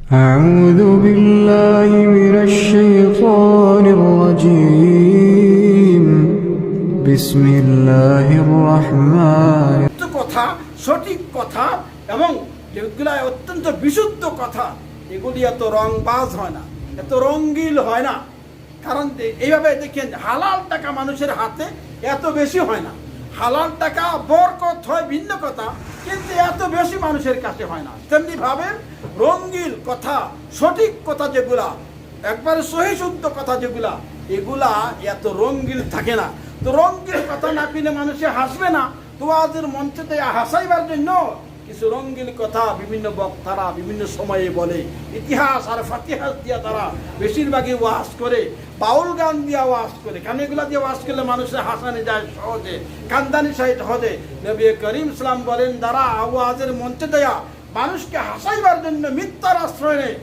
أعوذ بالله من الشيطان الرجيم بسم الله الرحمن কথা সঠিক কথা এবং যেগুলো অত্যন্ত বিশুদ্ধ কথা এগুলি এত রংবাজ হয় না, এত রঙ্গিল হয় না। কারণ এইভাবে দেখেন হালাল টাকা মানুষের হাতে এত বেশি হয় না। হালাল টাকা বরকত হয় ভিন্ন কথা, কিন্তু এত বেশি মানুষের কাছে হয় না। তেমনি ভাবে রঙ্গিল কথা, সঠিক কথা যেগুলা, একবারে সহি শুদ্ধ কথা যেগুলা, এগুলা এত রঙ্গিল থাকে না। তো রঙ্গিল কথা না পেলে মানুষে হাসবে না। তো আজের মঞ্চে হাসাইবার জন্য কিছু রঙ্গিল কথা বিভিন্ন বক্তারা বিভিন্ন সময়ে বলে। ইতিহাস আর ফাতিহাস দিয়া তারা বেশিরভাগই ওয়াজ করে, বাউল গান দিয়া ওয়াজ করে। কারণ এগুলা দিয়ে ওয়াজ করলে মানুষের হাসানে যায় সহজে, কান্দানি সাহিত্য হদে। নবী করিম ইসলাম বলেন, যারা ওয়াজের মঞ্চে দেয়া মানুষকে হাসাইবার জন্য মিথ্যার আশ্রয় নেয়,